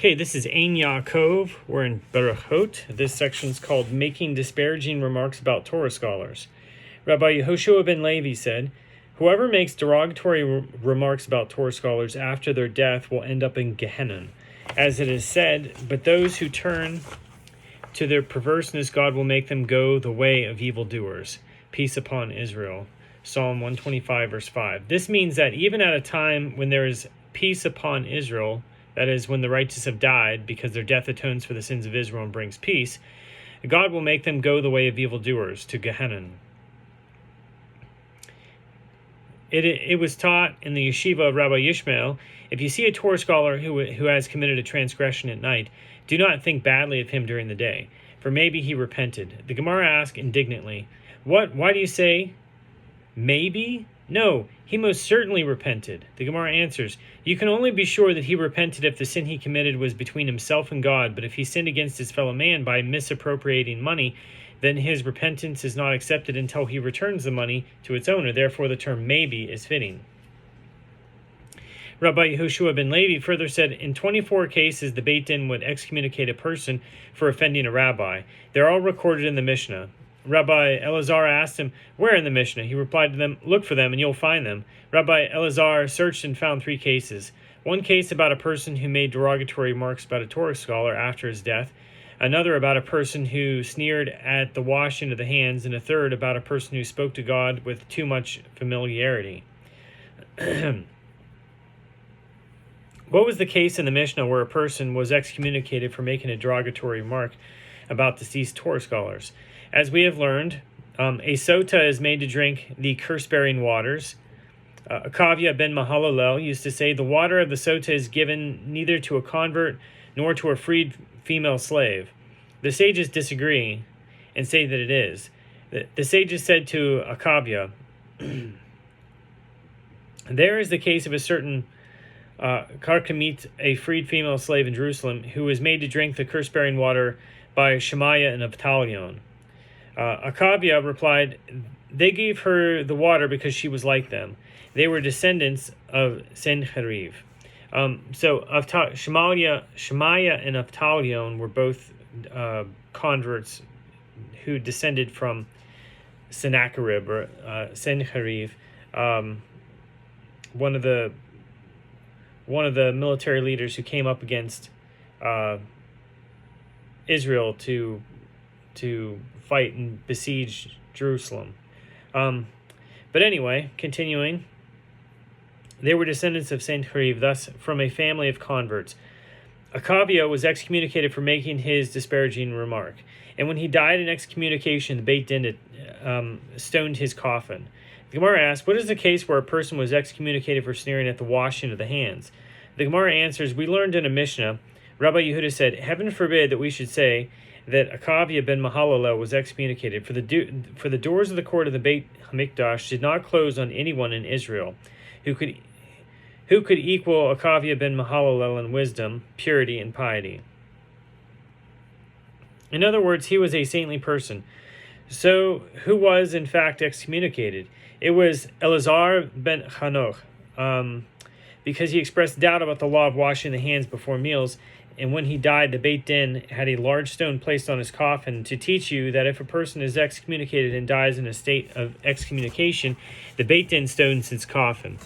Okay, this is Yaakov. We're in Berachot. This section is called Making Disparaging Remarks About Torah Scholars. Rabbi Yehoshua ben Levi said, "Whoever makes derogatory remarks about Torah scholars after their death will end up in Gehenna. As it is said, but those who turn to their perverseness, God will make them go the way of evildoers. Peace upon Israel." Psalm 125, verse 5. This means that even at a time when there is peace upon Israel, that is, when the righteous have died, because their death atones for the sins of Israel and brings peace, God will make them go the way of evildoers, to Gehenna. It was taught in the yeshiva of Rabbi Yishmael, if you see a Torah scholar who has committed a transgression at night, do not think badly of him during the day, for maybe he repented. The Gemara asked indignantly, Why do you say, maybe? No, he most certainly repented. The Gemara answers, you can only be sure that he repented if the sin he committed was between himself and God, but if he sinned against his fellow man by misappropriating money, then his repentance is not accepted until he returns the money to its owner. Therefore, the term maybe is fitting. Rabbi Yehoshua ben Levi further said, in 24 cases, the Beit Din would excommunicate a person for offending a rabbi. They're all recorded in the Mishnah. Rabbi Elazar asked him, where in the Mishnah? He replied to them, look for them and you'll find them. Rabbi Elazar searched and found 3 cases. One case about a person who made derogatory remarks about a Torah scholar after his death, another about a person who sneered at the washing of the hands, and a third about a person who spoke to God with too much familiarity. What was the case in the Mishnah where a person was excommunicated for making a derogatory remark about deceased Torah scholars? As we have learned, a sota is made to drink the curse-bearing waters. Akavia ben Mahalalel used to say, the water of the sota is given neither to a convert nor to a freed female slave. The sages disagree and say that it is. The sages said to Akavia, there is the case of a certain Karkamit, a freed female slave in Jerusalem, who was made to drink the curse-bearing water by Shemaiah and Avtalion. Akavia replied, they gave her the water because she was like them. They were descendants of Sennacherib. So Shemaiah and Avtalion were both converts who descended from Sennacherib or Sennacherib, one of the military leaders who came up against Israel to fight and besiege Jerusalem. But anyway, continuing, they were descendants of Sennacherib, thus from a family of converts. Akavia was excommunicated for making his disparaging remark, and when he died in excommunication, the Beit Din stoned his coffin. The Gemara asks, what is the case where a person was excommunicated for sneering at the washing of the hands? The Gemara answers, we learned in a Mishnah, Rabbi Yehuda said, heaven forbid that we should say that Akavia ben Mahalalel was excommunicated, for the doors of the court of the Beit HaMikdash did not close on anyone in Israel who could equal Akavia ben Mahalalel in wisdom, purity, and piety. In other words, he was a saintly person. So, who was in fact excommunicated? It was Elazar ben Hanoch, because he expressed doubt about the law of washing the hands before meals, and when he died, the Beit Din had a large stone placed on his coffin to teach you that if a person is excommunicated and dies in a state of excommunication, the Beit Din stones his coffin.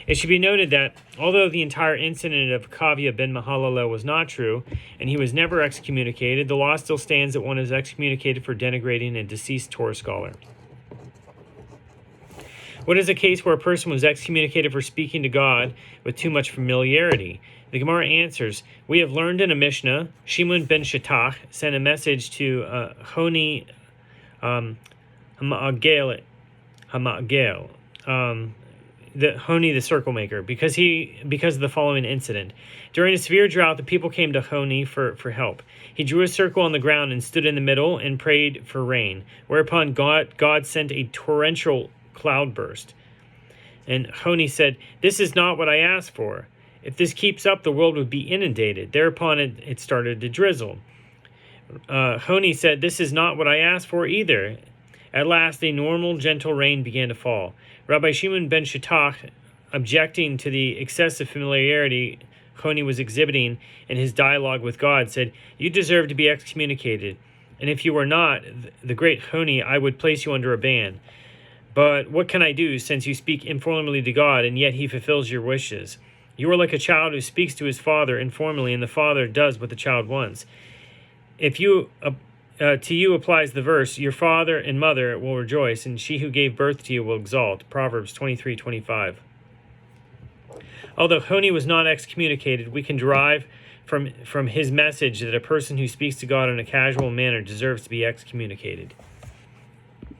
It should be noted that, although the entire incident of Akavia ben Mahalalel was not true, and he was never excommunicated, the law still stands that one is excommunicated for denigrating a deceased Torah scholar. What is a case where a person was excommunicated for speaking to God with too much familiarity? The Gemara answers, we have learned in a Mishnah, Shimon ben Shattach sent a message to Honi Hamagel, the Honi the circle maker, because of the following incident. During a severe drought, the people came to Honi for help. He drew a circle on the ground and stood in the middle and prayed for rain, whereupon God sent a torrential cloudburst. And Honi said, this is not what I asked for. If this keeps up, the world would be inundated. Thereupon it started to drizzle. Honi said, this is not what I asked for either. At last, a normal, gentle rain began to fall. Rabbi Shimon ben Shattach, objecting to the excessive familiarity Choni was exhibiting in his dialogue with God said, "You deserve to be excommunicated. And if you were not the great Choni, I would place you under a ban. But what can I do, since you speak informally to God, and yet he fulfills your wishes? You are like a child who speaks to his father informally, and the father does what the child wants. If you to you applies the verse, your father and mother will rejoice, and she who gave birth to you will exalt." Proverbs 23:25. Although Choni was not excommunicated, we can derive from his message that a person who speaks to God in a casual manner deserves to be excommunicated.